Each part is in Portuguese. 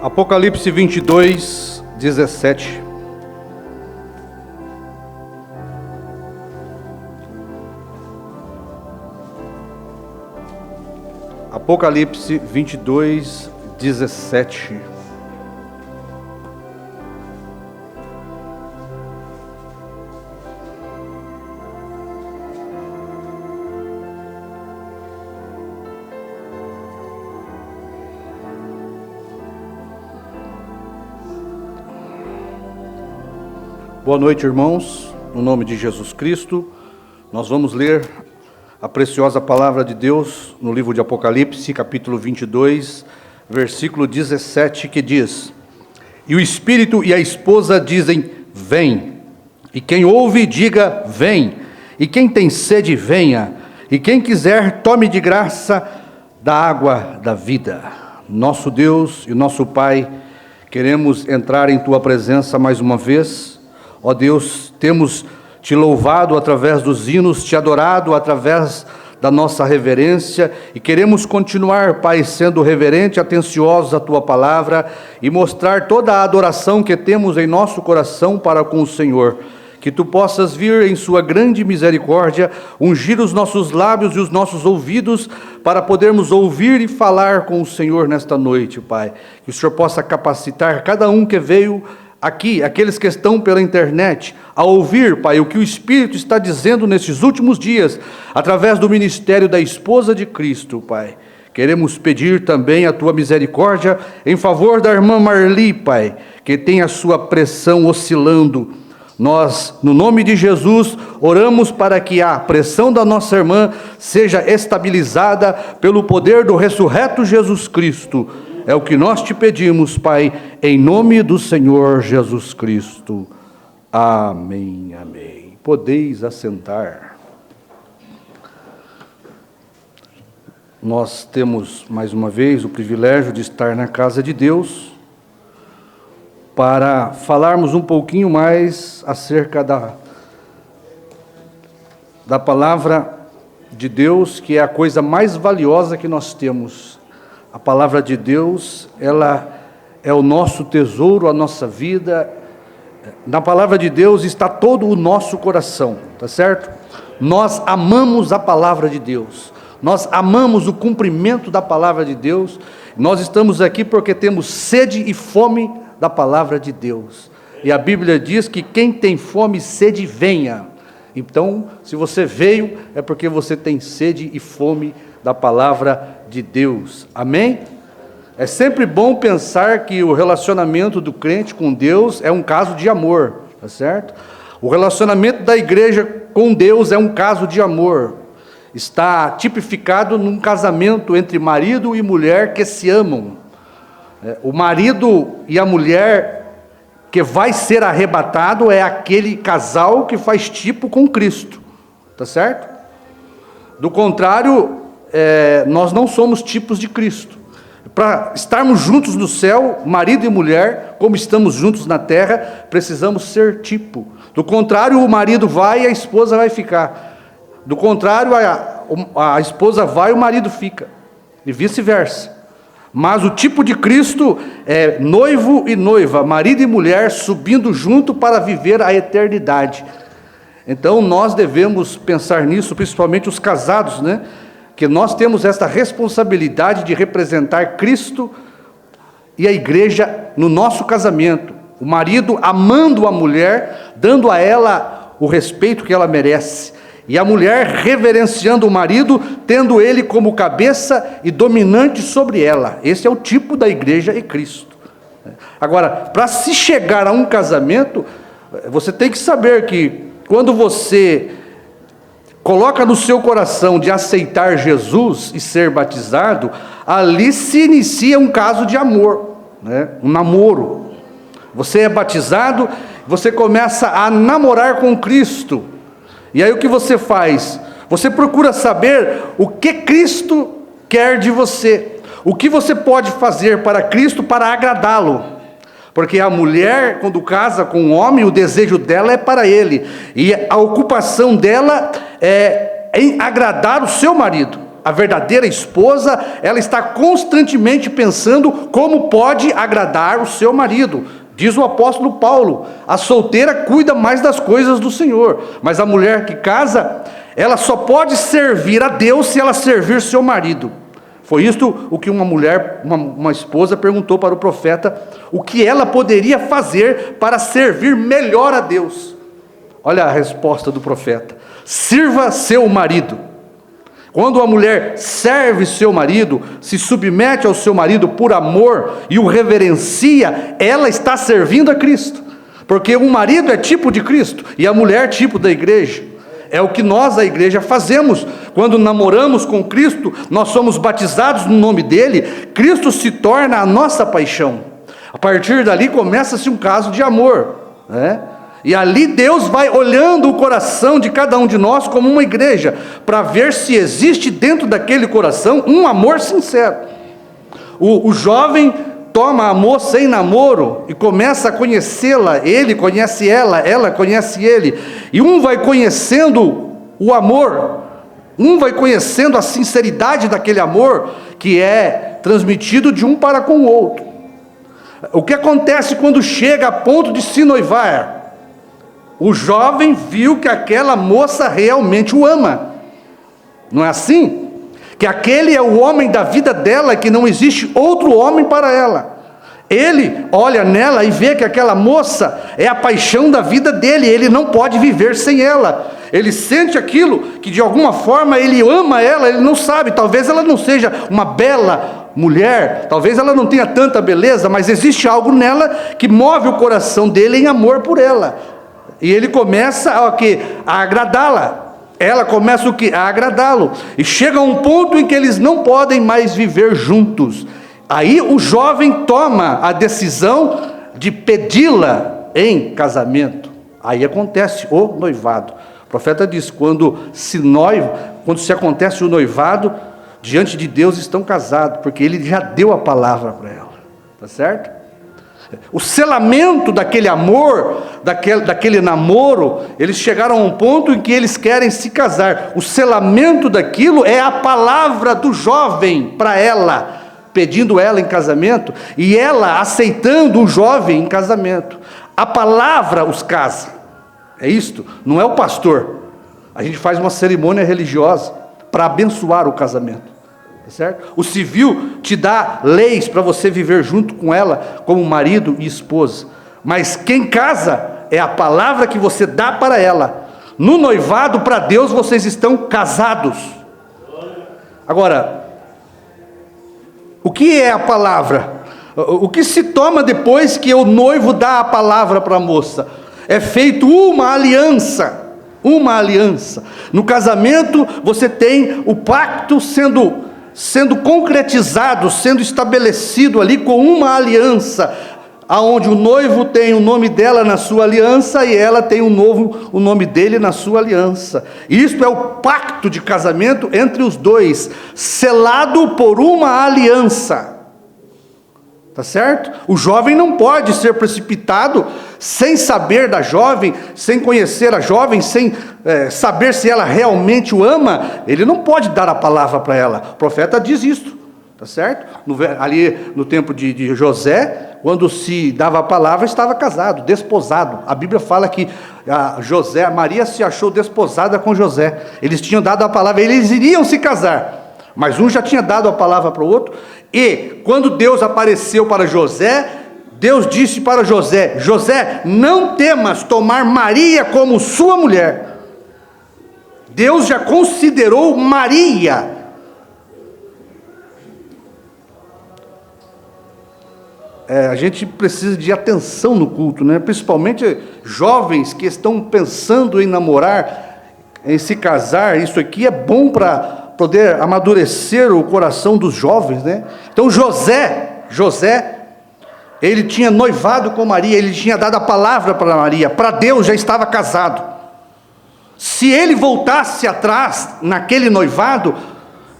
Apocalipse 22, 17. Apocalipse 22, 17. Boa noite, irmãos. No nome de Jesus Cristo, nós vamos ler a preciosa palavra de Deus no livro de Apocalipse, capítulo 22, versículo 17, que diz: E o Espírito e a esposa dizem, vem. E quem ouve, diga, vem. E quem tem sede, venha. E quem quiser, tome de graça da água da vida. Nosso Deus e nosso Pai, queremos entrar em Tua presença mais uma vez. Ó Deus, temos Te louvado através dos hinos, Te adorado através da nossa reverência, e queremos continuar, Pai, sendo reverente, atenciosos à Tua palavra, e mostrar toda a adoração que temos em nosso coração para com o Senhor. Que Tu possas vir em Sua grande misericórdia, ungir os nossos lábios e os nossos ouvidos, para podermos ouvir e falar com o Senhor nesta noite, Pai. Que o Senhor possa capacitar cada um que veio aqui, aqueles que estão pela internet, a ouvir, Pai, o que o Espírito está dizendo nesses últimos dias, através do ministério da esposa de Cristo, Pai. Queremos pedir também a Tua misericórdia em favor da irmã Marli, Pai, que tem a sua pressão oscilando. Nós, no nome de Jesus, oramos para que a pressão da nossa irmã seja estabilizada pelo poder do ressurreto Jesus Cristo. É o que nós Te pedimos, Pai, em nome do Senhor Jesus Cristo. Amém, amém. Podeis assentar. Nós temos, mais uma vez, o privilégio de estar na casa de Deus para falarmos um pouquinho mais acerca da palavra de Deus, que é a coisa mais valiosa que nós temos. A palavra de Deus, ela é o nosso tesouro, a nossa vida. Na palavra de Deus está todo o nosso coração, tá certo? Nós amamos a palavra de Deus, nós amamos o cumprimento da palavra de Deus. Nós estamos aqui porque temos sede e fome da palavra de Deus. E a Bíblia diz que quem tem fome e sede, venha. Então, se você veio, é porque você tem sede e fome da palavra de Deus. Amém? É sempre bom pensar que o relacionamento do crente com Deus é um caso de amor, tá certo? O relacionamento da igreja com Deus é um caso de amor. Está tipificado num casamento entre marido e mulher que se amam. O marido e a mulher que vai ser arrebatado é aquele casal que faz tipo com Cristo, tá certo? Do contrário, nós não somos tipos de Cristo. Para estarmos juntos no céu, marido e mulher, como estamos juntos na terra, precisamos ser tipo. Do contrário, o marido vai e a esposa vai ficar. Do contrário, a esposa vai e o marido fica. E vice-versa. Mas o tipo de Cristo é noivo e noiva, marido e mulher subindo junto para viver a eternidade. Então nós devemos pensar nisso, principalmente os casados, né? Que nós temos esta responsabilidade de representar Cristo e a igreja no nosso casamento. O marido amando a mulher, dando a ela o respeito que ela merece. E a mulher reverenciando o marido, tendo ele como cabeça e dominante sobre ela. Esse é o tipo da igreja e Cristo. Agora, para se chegar a um casamento, você tem que saber que quando você coloca no seu coração de aceitar Jesus e ser batizado, ali se inicia um caso de amor, né? Um namoro. Você é batizado, você começa a namorar com Cristo. E aí o que você faz? Você procura saber o que Cristo quer de você. O que você pode fazer para Cristo para agradá-lo. Porque a mulher, quando casa com um homem, o desejo dela é para ele. E a ocupação dela é em agradar o seu marido. A verdadeira esposa, ela está constantemente pensando como pode agradar o seu marido. Diz o apóstolo Paulo: a solteira cuida mais das coisas do Senhor, mas a mulher que casa, ela só pode servir a Deus se ela servir seu marido. Foi isto o que uma mulher, uma esposa perguntou para o profeta, o que ela poderia fazer para servir melhor a Deus. Olha a resposta do profeta: sirva seu marido. Quando a mulher serve seu marido, se submete ao seu marido por amor e o reverencia, ela está servindo a Cristo. Porque o marido é tipo de Cristo e a mulher é tipo da igreja. É o que nós, a igreja, fazemos. Quando namoramos com Cristo, nós somos batizados no nome dele, Cristo se torna a nossa paixão. A partir dali começa-se um caso de amor, né? E ali Deus vai olhando o coração de cada um de nós como uma igreja, para ver se existe dentro daquele coração um amor sincero. O jovem toma a moça em namoro e começa a conhecê-la, ele conhece ela conhece ele, e um vai conhecendo o amor, um vai conhecendo a sinceridade daquele amor, que é transmitido de um para com o outro. O que acontece quando chega a ponto de se noivar? O jovem viu que aquela moça realmente o ama, não é assim? Que aquele é o homem da vida dela, que não existe outro homem para ela. Ele olha nela e vê que aquela moça é a paixão da vida dele, ele não pode viver sem ela. Ele sente aquilo, que de alguma forma ele ama ela, ele não sabe, talvez ela não seja uma bela mulher, talvez ela não tenha tanta beleza, mas existe algo nela que move o coração dele em amor por ela. E ele começa a agradá-la, ela começa a agradá-lo, e chega a um ponto em que eles não podem mais viver juntos. Aí o jovem toma a decisão de pedi-la em casamento. Aí acontece o noivado. O profeta diz: quando se acontece o noivado, diante de Deus estão casados, porque ele já deu a palavra para ela, tá certo? O selamento daquele amor, daquele namoro, eles chegaram a um ponto em que eles querem se casar. O selamento daquilo é a palavra do jovem para ela, pedindo ela em casamento, e ela aceitando o jovem em casamento. A palavra os casa, é isto, não é o pastor. A gente faz uma cerimônia religiosa para abençoar o casamento. Certo? O civil te dá leis para você viver junto com ela como marido e esposa, mas quem casa é a palavra que você dá para ela. No noivado, para Deus, vocês estão casados. Agora, o que é a palavra? O que se toma depois que o noivo dá a palavra para a moça? É feito uma aliança. Uma aliança. No casamento, você tem o pacto sendo concretizado, sendo estabelecido ali com uma aliança, aonde o noivo tem o nome dela na sua aliança e ela tem o nome dele na sua aliança. Isto é o pacto de casamento entre os dois, selado por uma aliança. Tá certo? O jovem não pode ser precipitado sem saber da jovem, sem conhecer a jovem, sem saber se ela realmente o ama. Ele não pode dar a palavra para ela. O profeta diz isso, tá certo? Ali no tempo de José, quando se dava a palavra, estava casado, desposado. A Bíblia fala que Maria se achou desposada com José. Eles tinham dado a palavra, eles iriam se casar, mas um já tinha dado a palavra para o outro. E quando Deus apareceu para José, Deus disse para José: José, não temas tomar Maria como sua mulher. Deus já considerou Maria. A gente precisa de atenção no culto, né? Principalmente jovens que estão pensando em namorar, em se casar. Isso aqui é bom para poder amadurecer o coração dos jovens, né? Então José, ele tinha noivado com Maria, ele tinha dado a palavra para Maria, para Deus já estava casado. Se ele voltasse atrás naquele noivado,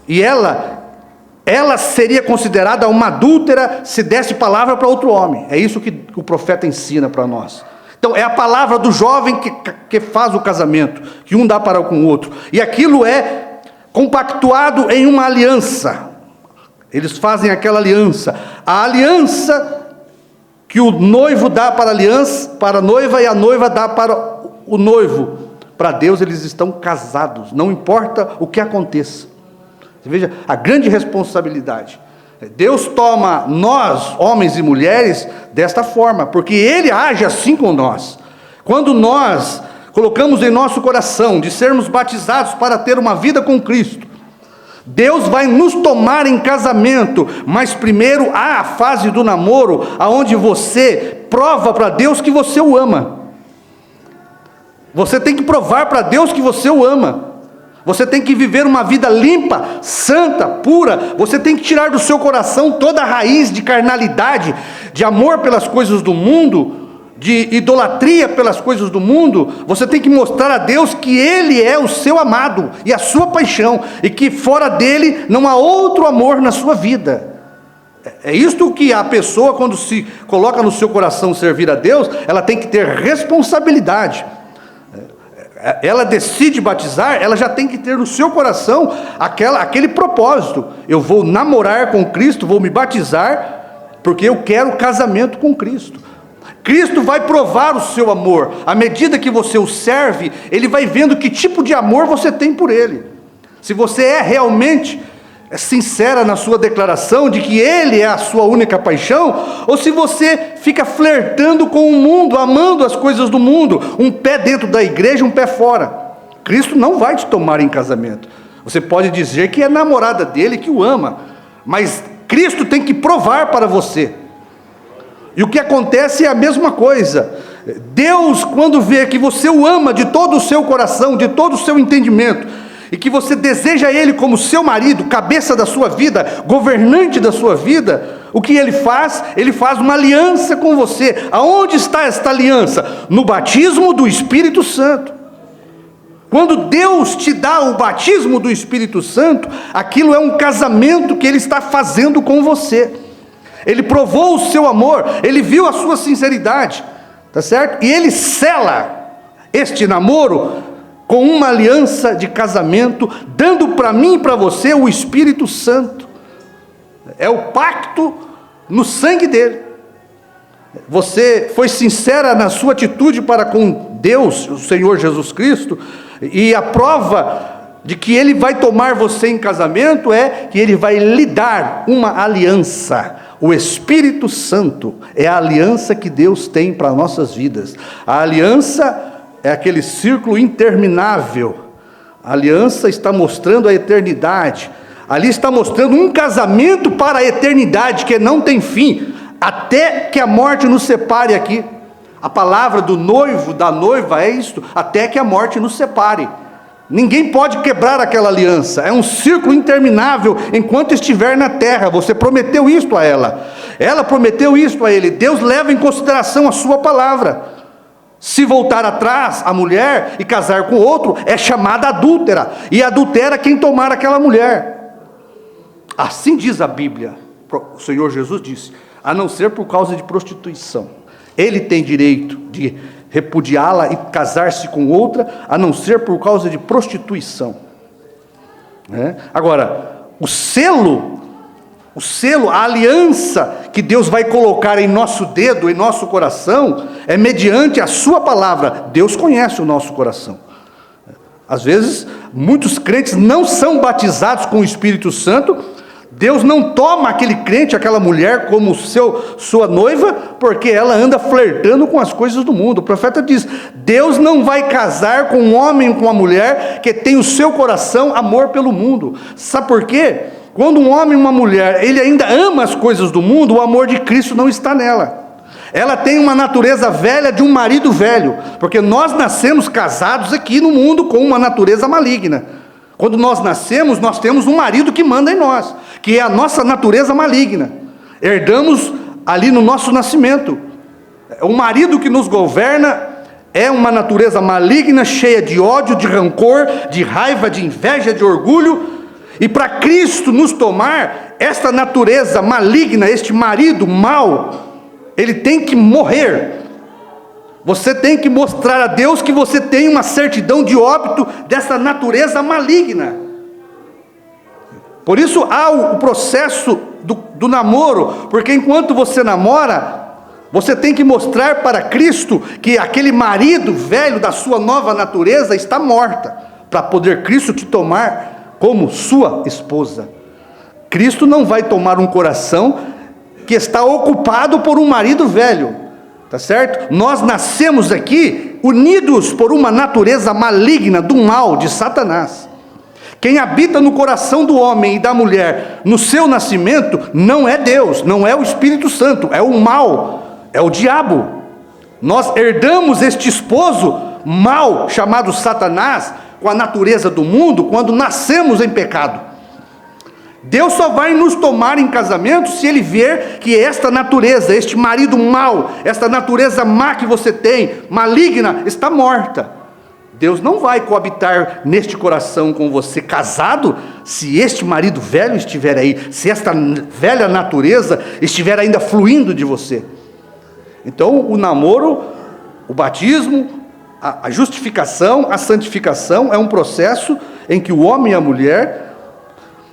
e ela seria considerada uma adúltera se desse palavra para outro homem. É isso que o profeta ensina para nós. Então é a palavra do jovem que faz o casamento, que um dá para com o outro, e aquilo é compactuado em uma aliança. Eles fazem aquela aliança. A aliança que o noivo dá para a noiva e a noiva dá para o noivo. Para Deus eles estão casados, não importa o que aconteça. Você veja a grande responsabilidade. Deus toma nós, homens e mulheres, desta forma, porque Ele age assim com nós. Quando nós colocamos em nosso coração de sermos batizados para ter uma vida com Cristo, Deus vai nos tomar em casamento, mas primeiro há a fase do namoro, aonde você prova para Deus que você o ama. Você tem que provar para Deus que você o ama. Você tem que viver uma vida limpa, santa, pura. Você tem que tirar do seu coração toda a raiz de carnalidade, de amor pelas coisas do mundo, de idolatria pelas coisas do mundo. Você tem que mostrar a Deus que Ele é o seu amado e a sua paixão, e que fora dele não há outro amor na sua vida. É isto que a pessoa, quando se coloca no seu coração servir a Deus, ela tem que ter responsabilidade. Ela decide batizar, ela já tem que ter no seu coração aquele propósito. Eu vou namorar com Cristo, vou me batizar, porque eu quero casamento com Cristo. Cristo vai provar o seu amor. À medida que você o serve, Ele vai vendo que tipo de amor você tem por Ele. Se você é realmente sincera na sua declaração de que Ele é a sua única paixão, ou se você fica flertando com o mundo, amando as coisas do mundo, um pé dentro da igreja, um pé fora. Cristo não vai te tomar em casamento. Você pode dizer que é namorada dele, que o ama, mas Cristo tem que provar para você. E o que acontece é a mesma coisa. Deus, quando vê que você o ama de todo o seu coração, de todo o seu entendimento, e que você deseja Ele como seu marido, cabeça da sua vida, governante da sua vida, o que Ele faz? Ele faz uma aliança com você. Aonde está esta aliança? No batismo do Espírito Santo. Quando Deus te dá o batismo do Espírito Santo, aquilo é um casamento que Ele está fazendo com você. Ele provou o seu amor, Ele viu a sua sinceridade, tá certo? E Ele sela este namoro com uma aliança de casamento, dando para mim e para você o Espírito Santo. É o pacto no sangue dele. Você foi sincera na sua atitude para com Deus, o Senhor Jesus Cristo, e a prova de que Ele vai tomar você em casamento é que Ele vai lhe dar uma aliança. O Espírito Santo é a aliança que Deus tem para nossas vidas. A aliança é aquele círculo interminável. A aliança está mostrando a eternidade. Ali está mostrando um casamento para a eternidade que não tem fim, até que a morte nos separe aqui. A palavra do noivo, da noiva é isto: até que a morte nos separe. Ninguém pode quebrar aquela aliança. É um círculo interminável enquanto estiver na terra. Você prometeu isto a ela, ela prometeu isto a ele. Deus leva em consideração a sua palavra. Se voltar atrás a mulher e casar com outro, é chamada adúltera, e adultera quem tomar aquela mulher. Assim diz a Bíblia. O Senhor Jesus disse: a não ser por causa de prostituição. Ele tem direito de repudiá-la e casar-se com outra, a não ser por causa de prostituição. Agora, o selo, a aliança que Deus vai colocar em nosso dedo, em nosso coração, é mediante a sua palavra. Deus conhece o nosso coração. Às vezes, muitos crentes não são batizados com o Espírito Santo. Deus não toma aquele crente, aquela mulher como sua noiva, porque ela anda flertando com as coisas do mundo. O profeta diz: Deus não vai casar com um homem, com uma mulher que tem o seu coração amor pelo mundo. Sabe por quê? Quando um homem e uma mulher, ele ainda ama as coisas do mundo, o amor de Cristo não está nela. Ela tem uma natureza velha de um marido velho, porque nós nascemos casados aqui no mundo com uma natureza maligna. Quando nós nascemos, nós temos um marido que manda em nós, que é a nossa natureza maligna. Herdamos ali no nosso nascimento. O marido que nos governa é uma natureza maligna, cheia de ódio, de rancor, de raiva, de inveja, de orgulho. E para Cristo nos tomar, esta natureza maligna, este marido mau, ele tem que morrer. Você tem que mostrar a Deus que você tem uma certidão de óbito dessa natureza maligna. Por isso há o processo do namoro, porque enquanto você namora, você tem que mostrar para Cristo que aquele marido velho da sua nova natureza está morta, para poder Cristo te tomar como sua esposa. Cristo não vai tomar um coração que está ocupado por um marido velho, tá certo? Nós nascemos aqui unidos por uma natureza maligna do mal de Satanás. Quem habita no coração do homem e da mulher no seu nascimento não é Deus, não é o Espírito Santo, é o mal, é o diabo. Nós herdamos este esposo mal chamado Satanás com a natureza do mundo quando nascemos em pecado. Deus só vai nos tomar em casamento se Ele ver que esta natureza, este marido mau, esta natureza má que você tem, maligna, está morta. Deus não vai coabitar neste coração com você casado, se este marido velho estiver aí, se esta velha natureza estiver ainda fluindo de você. Então o namoro, o batismo, a justificação, a santificação é um processo em que o homem e a mulher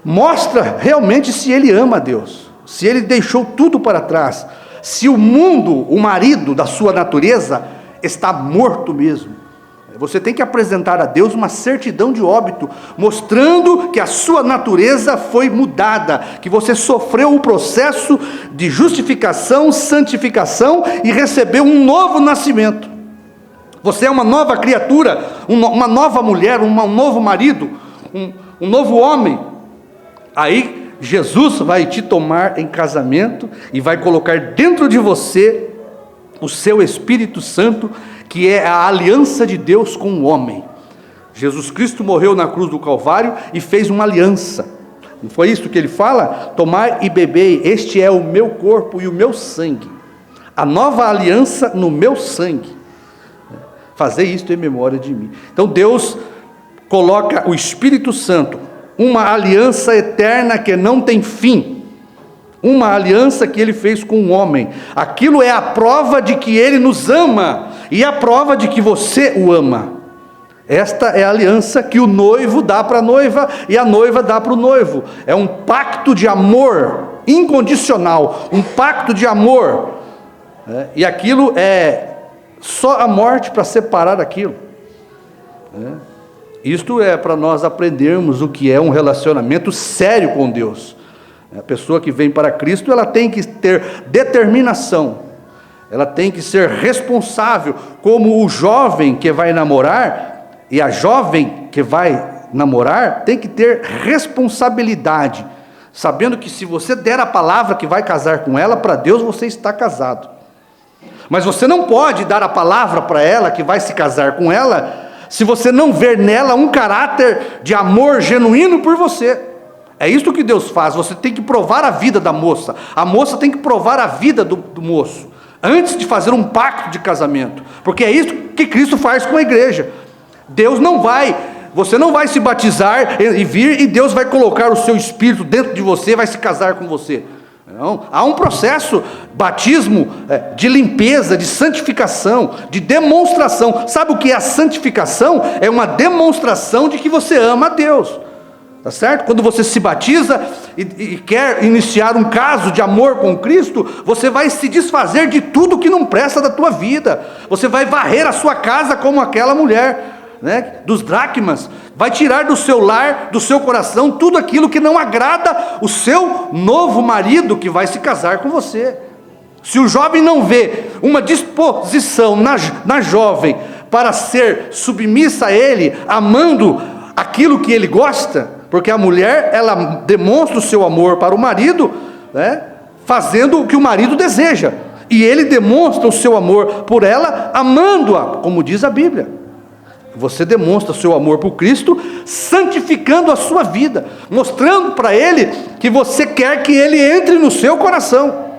mostra realmente se ele ama a Deus, se ele deixou tudo para trás, se o mundo, o marido da sua natureza está morto mesmo. Você tem que apresentar a Deus uma certidão de óbito, mostrando que a sua natureza foi mudada, que você sofreu o processo de justificação, santificação e recebeu um novo nascimento. Você é uma nova criatura, uma nova mulher, um novo marido, um novo homem. Aí Jesus vai te tomar em casamento e vai colocar dentro de você o seu Espírito Santo, que é a aliança de Deus com o homem. Jesus Cristo morreu na cruz do Calvário e fez uma aliança. Não foi isso que ele fala? Tomai e bebei, este é o meu corpo e o meu sangue. A nova aliança no meu sangue. Fazei isto em memória de mim. Então Deus coloca o Espírito Santo, uma aliança eterna que não tem fim. Uma aliança que ele fez com o homem. Aquilo é a prova de que ele nos ama e a prova de que você o ama. Esta é a aliança que o noivo dá para a noiva e a noiva dá para o noivo. É um pacto de amor incondicional, um pacto de amor. E aquilo é só a morte para separar aquilo. Isto é para nós aprendermos o que é um relacionamento sério com Deus. A pessoa que vem para Cristo, ela tem que ter determinação, ela tem que ser responsável, como o jovem que vai namorar, e a jovem que vai namorar, tem que ter responsabilidade, sabendo que se você der a palavra que vai casar com ela, para Deus você está casado. Mas você não pode dar a palavra para ela que vai se casar com ela, se você não ver nela um caráter de amor genuíno por você. É isso que Deus faz. Você tem que provar a vida da moça, a moça tem que provar a vida do moço, antes de fazer um pacto de casamento, porque é isso que Cristo faz com a igreja. Você não vai se batizar e vir, e Deus vai colocar o seu Espírito dentro de você, vai se casar com você. Não, há um processo, batismo, de limpeza, de santificação, de demonstração. Sabe o que é a santificação? É uma demonstração de que você ama a Deus. Tá certo? Quando você se batiza e quer iniciar um caso de amor com Cristo, você vai se desfazer de tudo que não presta da tua vida. Você vai varrer a sua casa como aquela mulher, né, dos dracmas. Vai tirar do seu lar, do seu coração, tudo aquilo que não agrada o seu novo marido que vai se casar com você. Se o jovem não vê uma disposição na jovem para ser submissa a ele, amando aquilo que ele gosta, porque a mulher, ela demonstra o seu amor para o marido, né, fazendo o que o marido deseja, e ele demonstra o seu amor por ela, amando-a, como diz a Bíblia. Você demonstra o seu amor por Cristo, santificando a sua vida, mostrando para ele que você quer que ele entre no seu coração.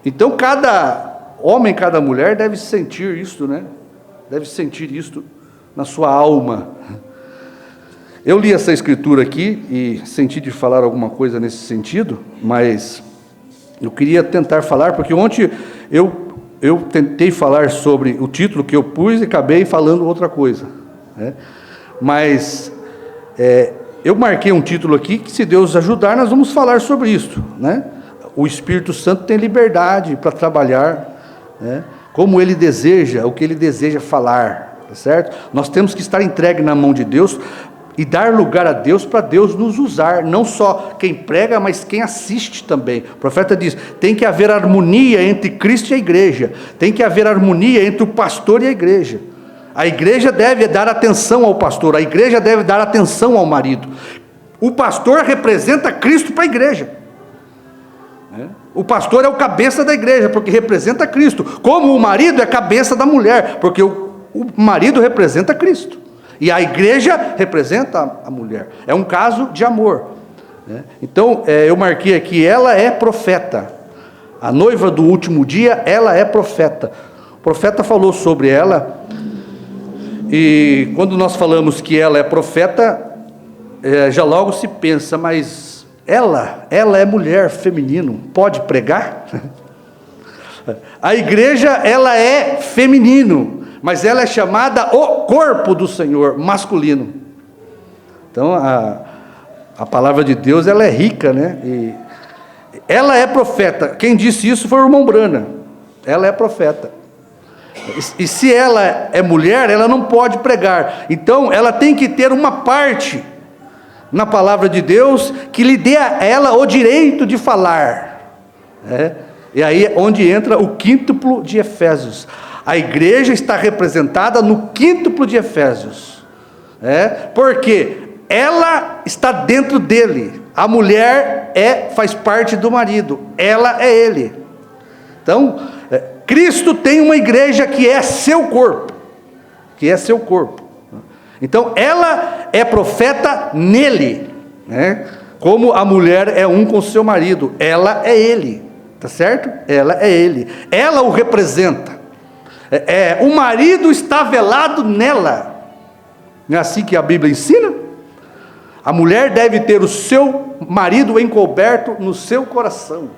Então cada homem, cada mulher deve sentir isto, né? Deve sentir isto na sua alma. Eu li essa escritura aqui e senti de falar alguma coisa nesse sentido, mas eu queria tentar falar, porque ontem eu tentei falar sobre o título que eu pus e acabei falando outra coisa, né? Mas Eu marquei um título aqui, que se Deus ajudar, nós vamos falar sobre isso, né? O Espírito Santo tem liberdade para trabalhar, né? Como Ele deseja, o que Ele deseja falar, tá certo? Nós temos que estar entregue na mão de Deus e dar lugar a Deus para Deus nos usar, não só quem prega, mas quem assiste também. O profeta diz, tem que haver harmonia entre Cristo e a igreja, tem que haver harmonia entre o pastor e a igreja. A igreja deve dar atenção ao pastor, a igreja deve dar atenção ao marido. O pastor representa Cristo para a igreja. O pastor é o cabeça da igreja, porque representa Cristo. Como o marido é cabeça da mulher, porque o marido representa Cristo. E a igreja representa a mulher. É um caso de amor. Então, eu marquei aqui, ela é profeta. A noiva do último dia, ela é profeta. O profeta falou sobre ela. E quando nós falamos que ela é profeta, já logo se pensa, mas ela é mulher, feminino, pode pregar? A igreja, ela é feminino, mas ela é chamada o corpo do Senhor, masculino. Então, a palavra de Deus, ela é rica, né? E ela é profeta. Quem disse isso foi o irmão Brana. Ela é profeta. E se ela é mulher, ela não pode pregar. Então, ela tem que ter uma parte na palavra de Deus que lhe dê a ela o direito de falar. E aí é onde entra o quíntuplo de Efésios. A igreja está representada no quíntuplo de Efésios. Porque ela está dentro dele. A mulher faz parte do marido. Ela é ele. Então, Cristo tem uma igreja que é seu corpo. Que é seu corpo. Então, ela é profeta nele. Como a mulher é um com seu marido. Ela é ele. Tá certo? Ela é ele. Ela o representa. O marido está velado nela. Não é assim que a Bíblia ensina? A mulher deve ter o seu marido encoberto no seu coração.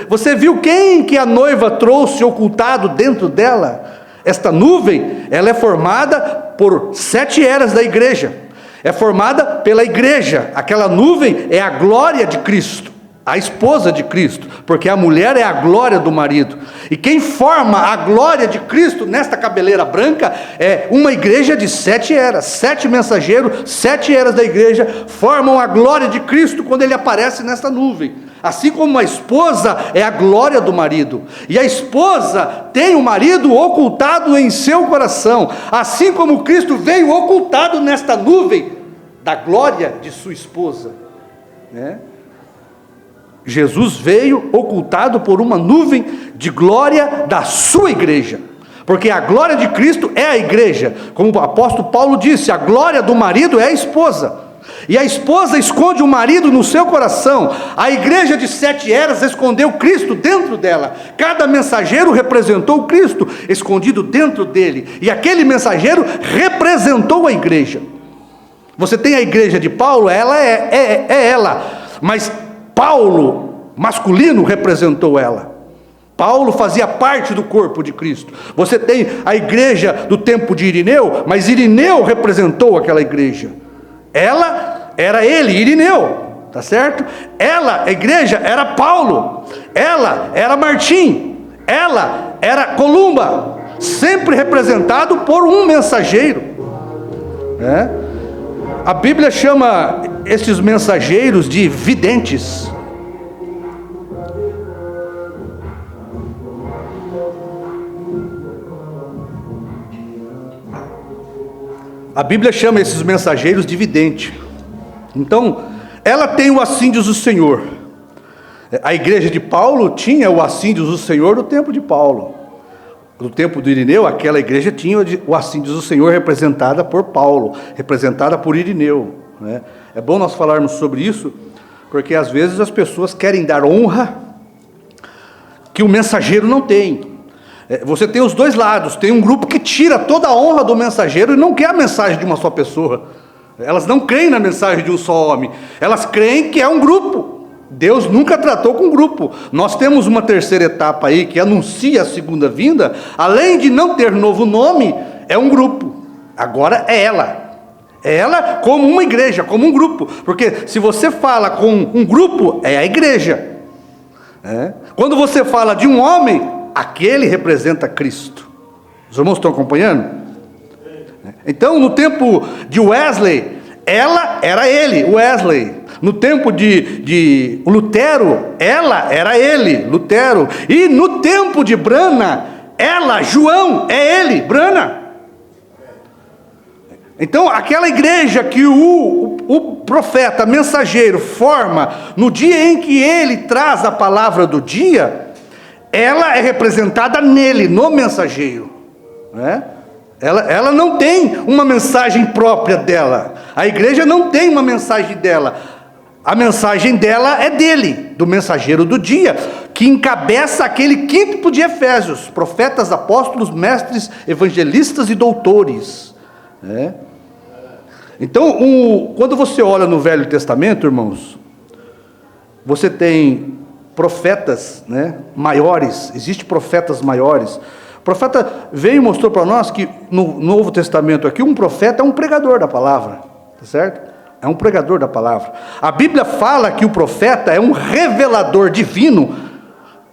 Você viu quem que a noiva trouxe ocultado dentro dela? Esta nuvem, ela é formada por 7 eras da igreja. É formada pela igreja. Aquela nuvem é a glória de Cristo, a esposa de Cristo, porque a mulher é a glória do marido. E quem forma a glória de Cristo nesta cabeleira branca é uma igreja de 7 eras. 7 mensageiros, 7 eras da igreja formam a glória de Cristo quando ele aparece nesta nuvem. Assim como a esposa é a glória do marido, e a esposa tem o marido ocultado em seu coração, assim como Cristo veio ocultado nesta nuvem da glória de sua esposa, Jesus veio ocultado por uma nuvem de glória da sua igreja, porque a glória de Cristo é a igreja, como o apóstolo Paulo disse, a glória do marido é a esposa. E a esposa esconde o marido no seu coração. A igreja de 7 eras escondeu Cristo dentro dela. Cada mensageiro representou Cristo escondido dentro dele. E aquele mensageiro representou a igreja. Você tem a igreja de Paulo, ela é ela. Mas Paulo, masculino, representou ela. Paulo fazia parte do corpo de Cristo. Você tem a igreja do tempo de Irineu, mas Irineu representou aquela igreja. Ela era ele, Irineu, tá certo? Ela, a igreja, era Paulo. Ela era Martim. Ela era Columba. Sempre representado por um mensageiro. A Bíblia chama esses mensageiros de videntes. A Bíblia chama esses mensageiros de vidente. Então, ela tem o assídios do Senhor. A igreja de Paulo tinha o assídios do Senhor no tempo de Paulo. No tempo do Irineu, aquela igreja tinha o assídios do Senhor representada por Paulo, representada por Irineu. É bom nós falarmos sobre isso, porque às vezes as pessoas querem dar honra que o mensageiro não tem. Você tem os dois lados. Tem um grupo que tira toda a honra do mensageiro e não quer a mensagem de uma só pessoa. Elas não creem na mensagem de um só homem. Elas creem que é um grupo. Deus nunca tratou com grupo. Nós temos uma terceira etapa aí que anuncia a segunda vinda. Além de não ter novo nome, é um grupo. Agora é ela. Ela como uma igreja, como um grupo. Porque se você fala com um grupo, é a igreja. Quando você fala de um homem, aquele representa Cristo. Os irmãos estão acompanhando? Então, no tempo de Wesley, ela era ele, Wesley. No tempo de Lutero, ela era ele, Lutero. E no tempo de Brana, ela, João, é ele, Brana. Então, aquela igreja que o profeta, mensageiro, forma no dia em que ele traz a palavra do dia, ela é representada nele, no mensageiro. Ela não tem uma mensagem própria dela. A igreja não tem uma mensagem dela. A mensagem dela é dele, do mensageiro do dia, que encabeça aquele quinto de Efésios: profetas, apóstolos, mestres, evangelistas e doutores. Então, quando você olha no Velho Testamento, irmãos, você tem profetas, maiores. Existem profetas maiores. O profeta veio e mostrou para nós que no Novo Testamento aqui, um profeta é um pregador da palavra, tá certo? É um pregador da palavra. A Bíblia fala que o profeta é um revelador divino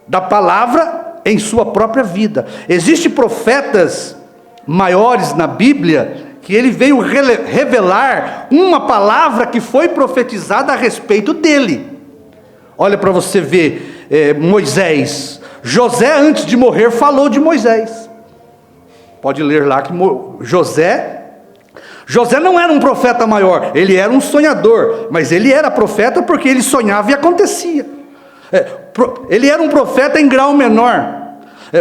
da palavra em sua própria vida. Existem profetas maiores na Bíblia que ele veio revelar uma palavra que foi profetizada a respeito dele. Olha para você ver, Moisés. José, antes de morrer, falou de Moisés. Pode ler lá que José não era um profeta maior, ele era um sonhador, mas ele era profeta porque ele sonhava e acontecia. Ele era um profeta em grau menor.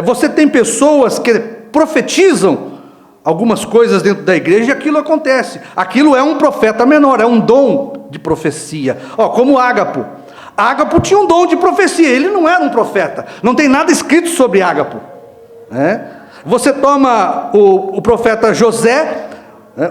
Você tem pessoas que profetizam algumas coisas dentro da igreja e aquilo acontece. Aquilo é um profeta menor, é um dom de profecia. Como Ágapo. Ágapo tinha um dom de profecia, ele não era um profeta. Não tem nada escrito sobre Ágapo. Você toma o profeta José,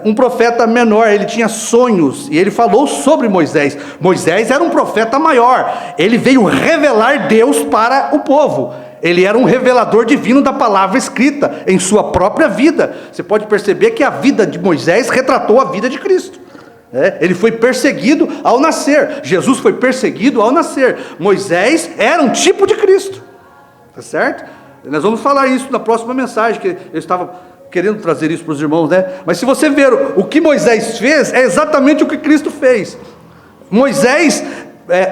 um profeta menor, ele tinha sonhos, e ele falou sobre Moisés. Moisés era um profeta maior, ele veio revelar Deus para o povo. Ele era um revelador divino da palavra escrita em sua própria vida. Você pode perceber que a vida de Moisés retratou a vida de Cristo. Ele foi perseguido ao nascer. Jesus foi perseguido ao nascer. Moisés era um tipo de Cristo. Tá certo? Nós vamos falar isso na próxima mensagem, que eu estava querendo trazer isso para os irmãos, Mas se você ver o que Moisés fez, é exatamente o que Cristo fez. Moisés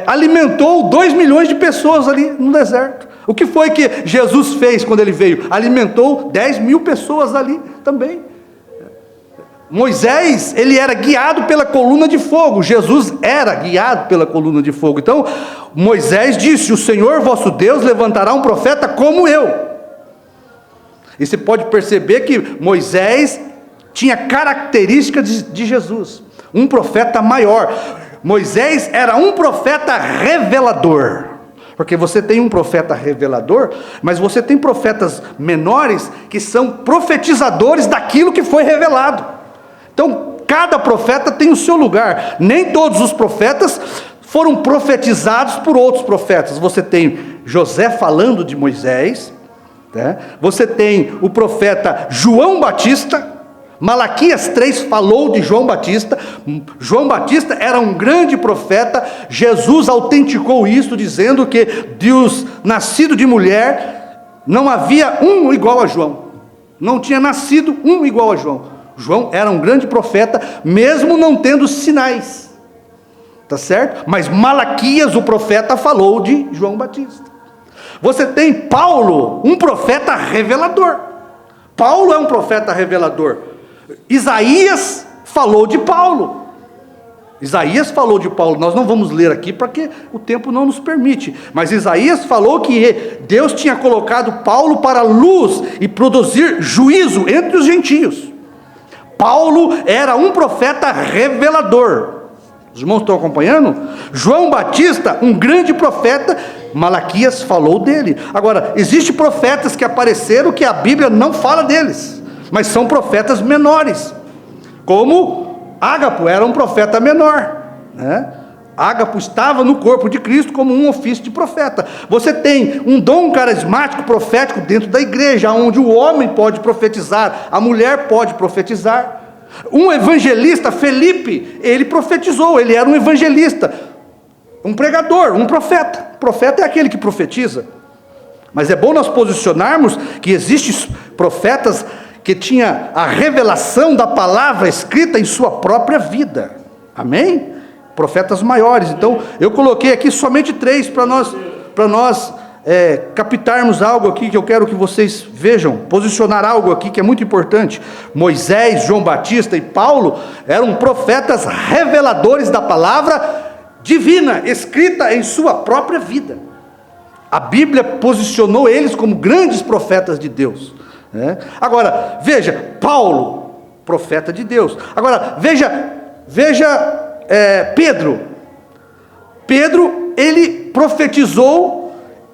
alimentou 2 milhões de pessoas ali no deserto. O que foi que Jesus fez quando ele veio? Alimentou 10 mil pessoas ali também. Moisés, ele era guiado pela coluna de fogo. Jesus era guiado pela coluna de fogo. Então, Moisés disse: o Senhor vosso Deus levantará um profeta como eu. E você pode perceber que Moisés tinha características de Jesus. Um profeta maior. Moisés era um profeta revelador. Porque você tem um profeta revelador, mas você tem profetas menores que são profetizadores daquilo que foi revelado. Então, cada profeta tem o seu lugar. Nem todos os profetas foram profetizados por outros profetas. Você tem José falando de Moisés, Você tem o profeta João Batista. Malaquias 3 falou de João Batista. João Batista era um grande profeta. Jesus autenticou isso, dizendo que Deus, nascido de mulher, não havia um igual a João. Não tinha nascido um igual a João. João era um grande profeta, mesmo não tendo sinais. Tá certo? Mas Malaquias, o profeta, falou de João Batista. Você tem Paulo, um profeta revelador. Paulo é um profeta revelador. Isaías falou de Paulo. Isaías falou de Paulo. Nós não vamos ler aqui porque o tempo não nos permite. Mas Isaías falou que Deus tinha colocado Paulo para a luz e produzir juízo entre os gentios. Paulo era um profeta revelador. Os irmãos estão acompanhando? João Batista, um grande profeta, Malaquias falou dele. Agora, existem profetas que apareceram que a Bíblia não fala deles, mas são profetas menores, como Ágapo era um profeta menor, Ágapo estava no corpo de Cristo como um ofício de profeta. Você tem um dom carismático profético dentro da igreja, onde o homem pode profetizar, a mulher pode profetizar. Um evangelista, Felipe, ele profetizou, ele era um evangelista, um pregador, um profeta. O profeta é aquele que profetiza. Mas é bom nós posicionarmos que existem profetas que tinham a revelação da palavra escrita em sua própria vida. Amém? Profetas maiores. Então, eu coloquei aqui somente 3 para nós captarmos algo aqui que eu quero que vocês vejam, posicionar algo aqui que é muito importante. Moisés, João Batista e Paulo eram profetas reveladores da palavra divina, escrita em sua própria vida. A Bíblia posicionou eles como grandes profetas de Deus, né? Agora, veja, Paulo, profeta de Deus. Agora, veja Pedro. Pedro, ele profetizou,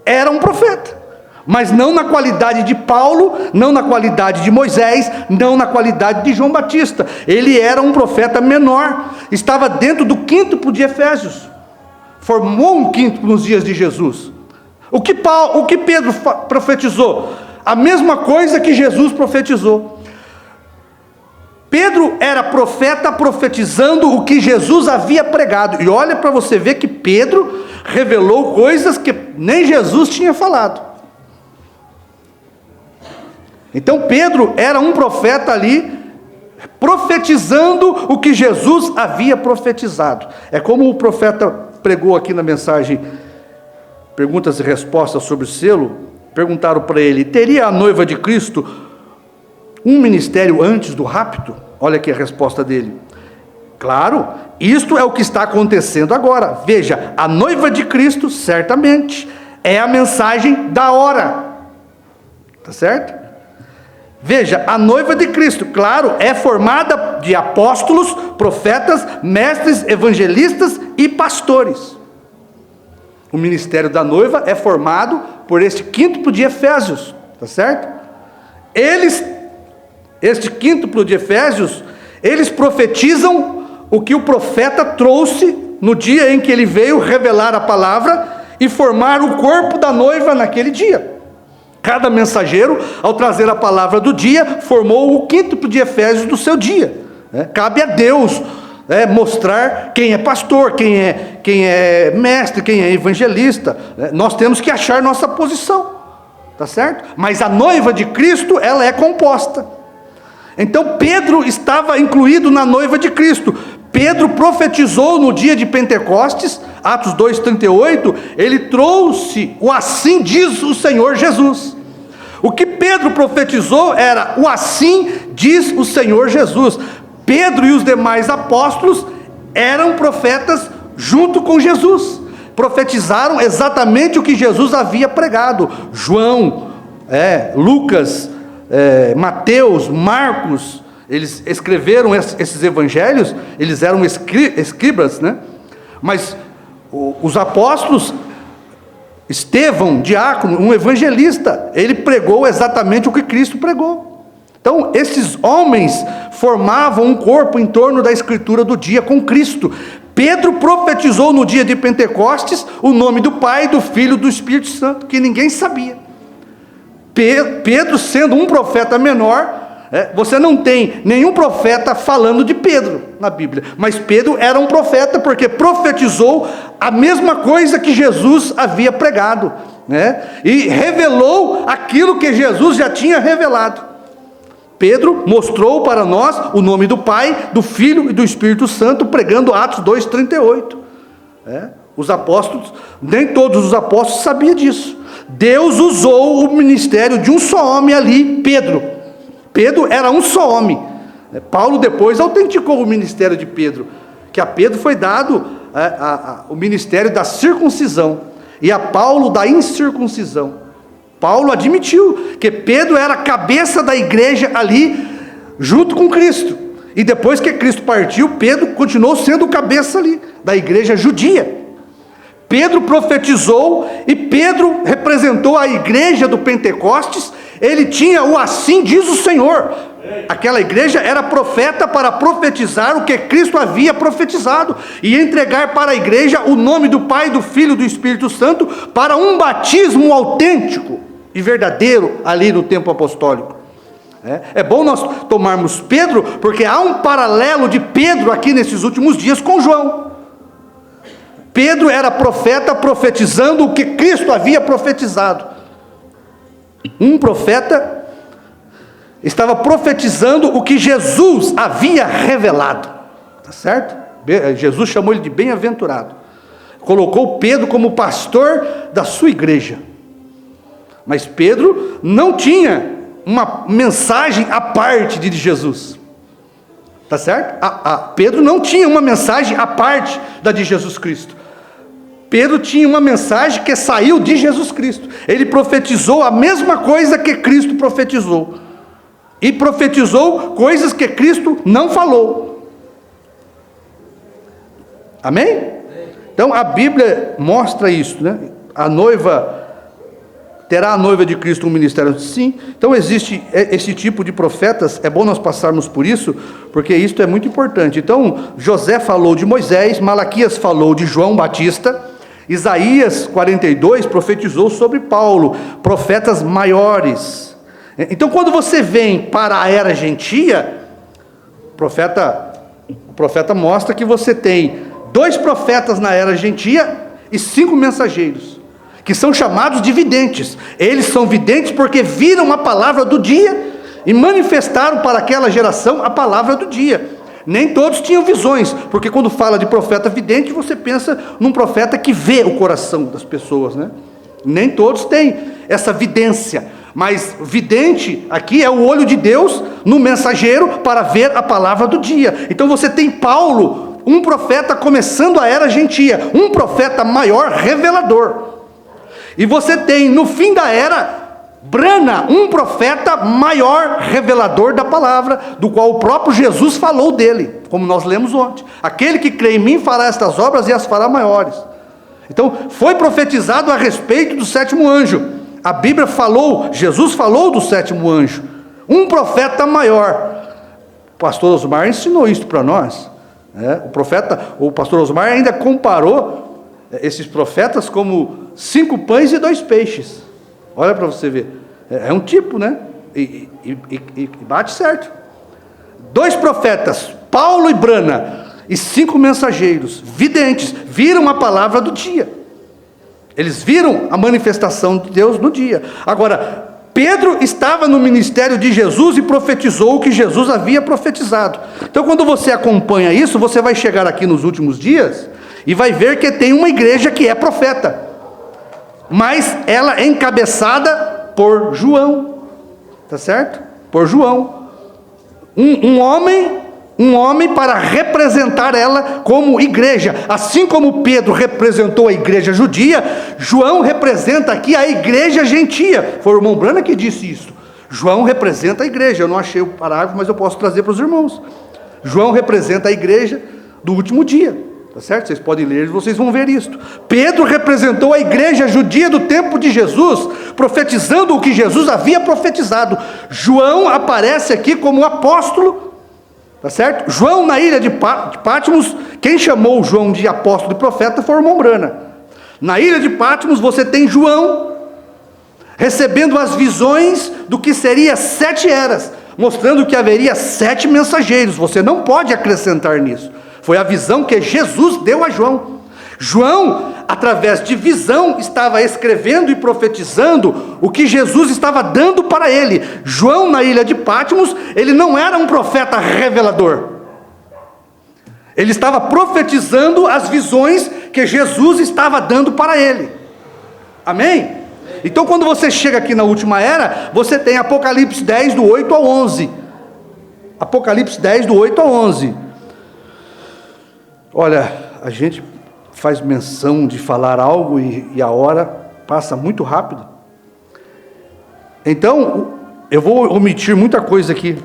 era um profeta, mas não na qualidade de Paulo, não na qualidade de Moisés, não na qualidade de João Batista. Ele era um profeta menor, estava dentro do quíntuplo de Efésios, formou um quíntuplo nos dias de Jesus. O que Pedro profetizou? A mesma coisa que Jesus profetizou. Pedro era profeta profetizando o que Jesus havia pregado. E olha para você ver que Pedro revelou coisas que nem Jesus tinha falado. Então Pedro era um profeta ali, profetizando o que Jesus havia profetizado. É como o profeta pregou aqui na mensagem, perguntas e respostas sobre o selo. Perguntaram para ele: teria a noiva de Cristo um ministério antes do rapto? Olha aqui a resposta dele: claro, isto é o que está acontecendo agora. Veja, a noiva de Cristo certamente é a mensagem da hora, tá certo? Veja, a noiva de Cristo, claro, é formada de apóstolos, profetas, mestres, evangelistas e pastores. O ministério da noiva é formado por este quíntuplo de Efésios, tá certo? Este quíntuplo de Efésios, eles profetizam o que o profeta trouxe no dia em que ele veio revelar a palavra e formar o corpo da noiva naquele dia. Cada mensageiro, ao trazer a palavra do dia, formou o quíntuplo de Efésios do seu dia. Cabe a Deus mostrar quem é pastor, quem é mestre, quem é evangelista. Nós temos que achar nossa posição, tá certo? Mas a noiva de Cristo, ela é composta. Então Pedro estava incluído na noiva de Cristo. Pedro profetizou no dia de Pentecostes, Atos 2,38, ele trouxe o assim diz o Senhor Jesus. O que Pedro profetizou era o assim diz o Senhor Jesus. Pedro e os demais apóstolos eram profetas junto com Jesus, profetizaram exatamente o que Jesus havia pregado. João, Lucas, Mateus, Marcos, eles escreveram esses evangelhos, eles eram escribas, né? Mas os apóstolos, Estevão, diácono, um evangelista, ele pregou exatamente o que Cristo pregou. Então, esses homens formavam um corpo em torno da escritura do dia com Cristo. Pedro profetizou no dia de Pentecostes o nome do Pai, do Filho e do Espírito Santo, que ninguém sabia. Pedro, sendo um profeta menor, você não tem nenhum profeta falando de Pedro na Bíblia, mas Pedro era um profeta porque profetizou a mesma coisa que Jesus havia pregado, né? E revelou aquilo que Jesus já tinha revelado. Pedro mostrou para nós o nome do Pai, do Filho e do Espírito Santo, pregando Atos 2,38. Os apóstolos, nem todos os apóstolos sabiam disso. Deus usou o ministério de um só homem ali, Pedro. Pedro era um só homem. Paulo depois autenticou o ministério de Pedro, que a Pedro foi dado o ministério da circuncisão, e a Paulo da incircuncisão. Paulo admitiu que Pedro era a cabeça da igreja ali, junto com Cristo. E depois que Cristo partiu, Pedro continuou sendo cabeça ali, da igreja judia. Pedro profetizou, e Pedro representou a igreja do Pentecostes. Ele tinha o assim diz o Senhor. Aquela igreja era profeta para profetizar o que Cristo havia profetizado, e entregar para a igreja o nome do Pai, do Filho e do Espírito Santo, para um batismo autêntico e verdadeiro ali no tempo apostólico. É bom nós tomarmos Pedro, porque há um paralelo de Pedro aqui nesses últimos dias com João. Pedro era profeta profetizando o que Cristo havia profetizado. Um profeta estava profetizando o que Jesus havia revelado. Tá certo? Jesus chamou ele de bem-aventurado. Colocou Pedro como pastor da sua igreja. Mas Pedro não tinha uma mensagem à parte de Jesus. Tá certo? Pedro não tinha uma mensagem à parte da de Jesus Cristo. Pedro tinha uma mensagem que saiu de Jesus Cristo. Ele profetizou a mesma coisa que Cristo profetizou. E profetizou coisas que Cristo não falou. Amém? Então a Bíblia mostra isso, né? Terá a noiva de Cristo um ministério? Sim. Então existe esse tipo de profetas, é bom nós passarmos por isso, porque isso é muito importante. Então José falou de Moisés, Malaquias falou de João Batista, Isaías 42 profetizou sobre Paulo, profetas maiores. Então quando você vem para a era gentia, o profeta mostra que você tem 2 profetas na era gentia e 5 mensageiros, que são chamados de videntes. Eles são videntes porque viram a palavra do dia e manifestaram para aquela geração a palavra do dia. Nem todos tinham visões, porque quando fala de profeta vidente, você pensa num profeta que vê o coração das pessoas, né? Nem todos têm essa vidência, mas vidente aqui é o olho de Deus no mensageiro para ver a palavra do dia. Então você tem Paulo, um profeta começando a era gentia, um profeta maior revelador. E você tem no fim da era Brana, um profeta maior revelador da palavra, do qual o próprio Jesus falou dele, como nós lemos ontem. Aquele que crê em mim fará estas obras e as fará maiores. Então foi profetizado a respeito do 7º anjo. A Bíblia falou, Jesus falou do 7º anjo, um profeta maior. O pastor Osmar ensinou isso para nós. O pastor Osmar ainda comparou esses profetas como 5 pães e 2 peixes. Olha para você ver. É um tipo, né? E bate certo. 2 profetas, Paulo e Brana, e 5 mensageiros, videntes, viram a palavra do dia. Eles viram a manifestação de Deus no dia. Agora, Pedro estava no ministério de Jesus e profetizou o que Jesus havia profetizado. Então, quando você acompanha isso, você vai chegar aqui nos últimos dias e vai ver que tem uma igreja que é profeta, mas ela é encabeçada por João, tá certo? Por João, um homem para representar ela como igreja. Assim como Pedro representou a igreja judia, João representa aqui a igreja gentia. Foi o irmão Brana que disse isso. João representa a igreja. Eu não achei o parágrafo, mas eu posso trazer para os irmãos. João representa a igreja do último dia. Tá certo? Vocês podem ler e vocês vão ver isso. Pedro representou a igreja judia do tempo de Jesus, profetizando o que Jesus havia profetizado. João aparece aqui como apóstolo, tá certo? João na ilha de Patmos, quem chamou João de apóstolo e profeta foi o irmão Brana. Na ilha de Patmos você tem João recebendo as visões do que seria 7 eras, mostrando que haveria 7 mensageiros. Você não pode acrescentar nisso. Foi a visão que Jesus deu a João. João, através de visão, estava escrevendo e profetizando o que Jesus estava dando para ele. João, na ilha de Patmos, ele não era um profeta revelador. Ele estava profetizando as visões que Jesus estava dando para ele. Amém? Então, quando você chega aqui na última era, você tem Apocalipse 10, do 8 ao 11. Apocalipse 10, do 8 ao 11. Olha, a gente faz menção de falar algo e a hora passa muito rápido. Então, eu vou omitir muita coisa aqui,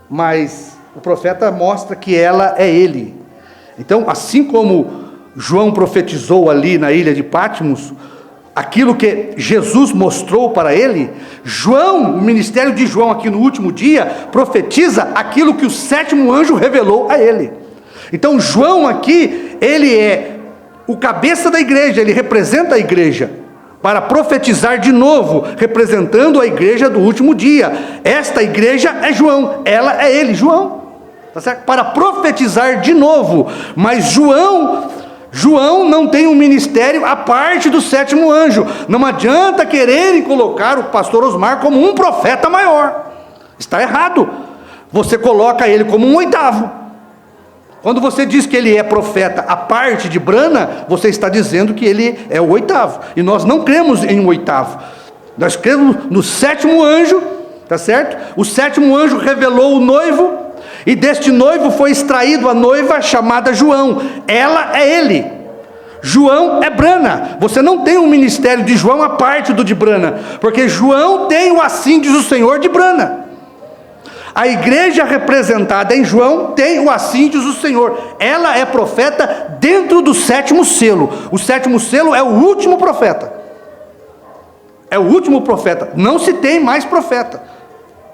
mas o profeta mostra que ela é ele. Então, assim como João profetizou ali na ilha de Patmos, aquilo que Jesus mostrou para ele, João, o ministério de João aqui no último dia, profetiza aquilo que o 7º anjo revelou a ele. Então João aqui, ele é o cabeça da igreja, ele representa a igreja, para profetizar de novo, representando a igreja do último dia. Esta igreja é João, ela é ele, João, tá certo? Para profetizar de novo. Mas João não tem um ministério à parte do sétimo anjo. Não adianta quererem colocar o pastor Osmar como um profeta maior. Está errado. Você coloca ele como um oitavo. Quando você diz que ele é profeta à parte de Brana, você está dizendo que ele é o oitavo. E nós não cremos em um oitavo. Nós cremos no sétimo anjo, tá certo? O sétimo anjo revelou o noivo, e deste noivo foi extraído a noiva chamada João. Ela é ele. João é Brana. Você não tem um ministério de João à parte do de Brana, porque João tem o assim diz o Senhor de Brana. A igreja representada em João tem o assim diz o Senhor. Ela é profeta dentro do sétimo selo. O sétimo selo é o último profeta. É o último profeta. Não se tem mais profeta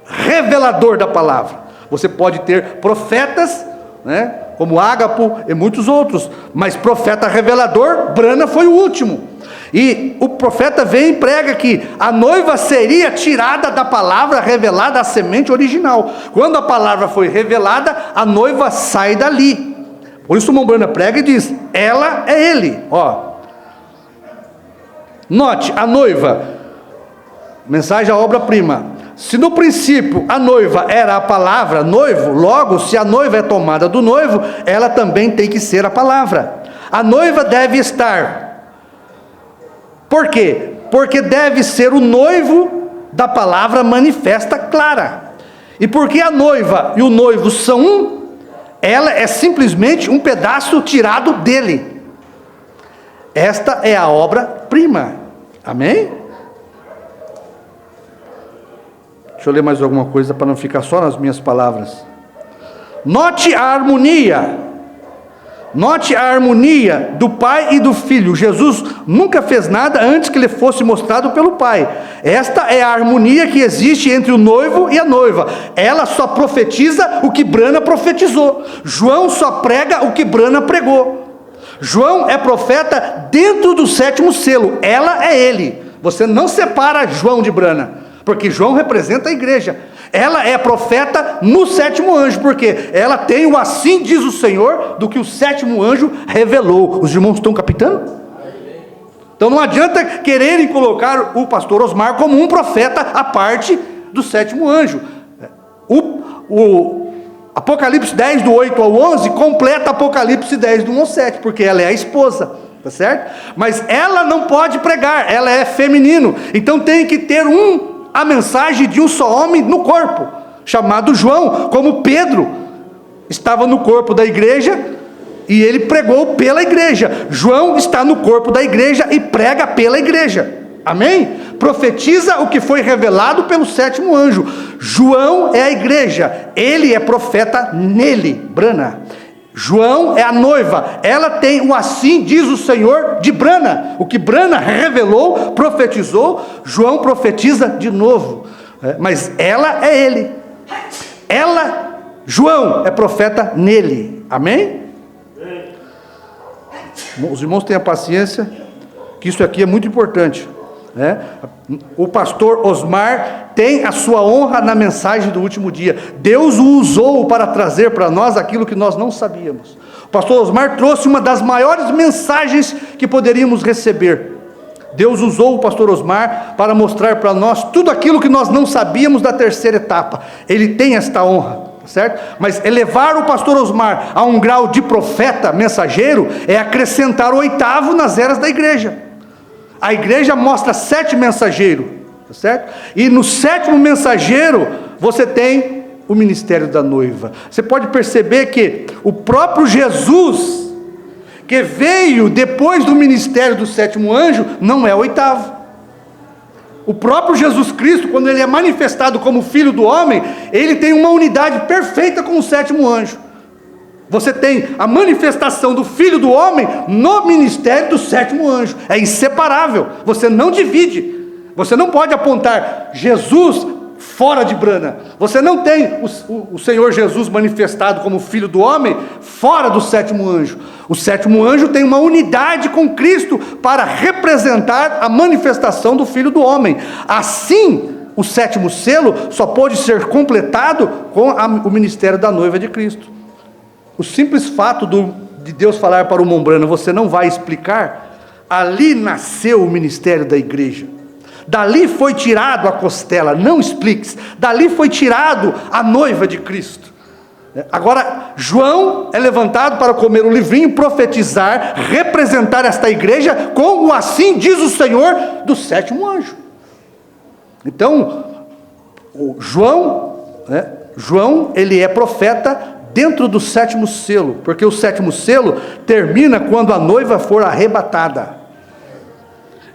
revelador da palavra. Você pode ter profetas, né, como Ágapo e muitos outros, mas profeta revelador, Brana foi o último. E o profeta vem e prega que a noiva seria tirada da palavra revelada, a semente original. Quando a palavra foi revelada, a noiva sai dali. Por isso o Brana prega e diz, ela é ele. Ó, note, a noiva, mensagem à obra-prima. Se no princípio a noiva era a palavra, noivo, logo se a noiva é tomada do noivo, ela também tem que ser a palavra. A noiva deve estar. Por quê? Porque deve ser o noivo da palavra manifesta clara. E porque a noiva e o noivo são um, ela é simplesmente um pedaço tirado dele. Esta é a obra-prima. Amém? Deixa eu ler mais alguma coisa para não ficar só nas minhas palavras. Note a harmonia. Note a harmonia do Pai e do Filho. Jesus nunca fez nada antes que lhe fosse mostrado pelo Pai. Esta é a harmonia que existe entre o noivo e a noiva. Ela só profetiza o que Brana profetizou. João só prega o que Brana pregou. João é profeta dentro do sétimo selo. Ela é ele. Você não separa João de Brana, porque João representa a igreja. Ela é profeta no sétimo anjo, porque ela tem o assim diz o Senhor do que o sétimo anjo revelou. Os irmãos estão captando? Então não adianta quererem colocar o pastor Osmar como um profeta à parte do sétimo anjo. O Apocalipse 10 do 8 ao 11 completa Apocalipse 10 do 1 ao 7, porque ela é a esposa, tá certo? Mas ela não pode pregar, ela é feminino, então tem que ter a mensagem de um só homem no corpo, chamado João, como Pedro estava no corpo da igreja e ele pregou pela igreja. João está no corpo da igreja e prega pela igreja. Amém? Profetiza o que foi revelado pelo sétimo anjo. João é a igreja, ele é profeta nele, Brana. João é a noiva, ela tem o assim diz o Senhor de Brana. O que Brana revelou, profetizou, João profetiza de novo. Mas ela é ele. João é profeta nele. Amém? Os irmãos tenham paciência, que isso aqui é muito importante. O pastor Osmar tem a sua honra na mensagem do último dia. Deus o usou para trazer para nós aquilo que nós não sabíamos. O pastor Osmar trouxe uma das maiores mensagens que poderíamos receber. Deus usou o pastor Osmar para mostrar para nós tudo aquilo que nós não sabíamos da terceira etapa. Ele tem esta honra, certo? Mas elevar o pastor Osmar a um grau de profeta mensageiro é acrescentar o oitavo nas eras da igreja. A igreja mostra 7 mensageiros, tá certo? E no 7º mensageiro, você tem o ministério da noiva. Você pode perceber que o próprio Jesus, que veio depois do ministério do 7º anjo, não é o 8º. O próprio Jesus Cristo, quando ele é manifestado como Filho do homem, ele tem uma unidade perfeita com o 7º anjo. Você tem a manifestação do Filho do homem no ministério do 7º anjo. É inseparável. Você não divide. Você não pode apontar Jesus fora de Brana. Você não tem o Senhor Jesus manifestado como Filho do homem fora do sétimo anjo. O sétimo anjo tem uma unidade com Cristo para representar a manifestação do Filho do homem. Assim, o sétimo selo só pode ser completado com o ministério da noiva de Cristo. O simples fato de Deus falar para o Mombrana, você não vai explicar, ali nasceu o ministério da igreja. Dali foi tirado a costela, não expliques. Dali foi tirado a noiva de Cristo. Agora, João é levantado para comer o livrinho, profetizar, representar esta igreja com o assim diz o Senhor do sétimo anjo. Então, João, ele é profeta dentro do sétimo selo, porque o sétimo selo termina quando a noiva for arrebatada.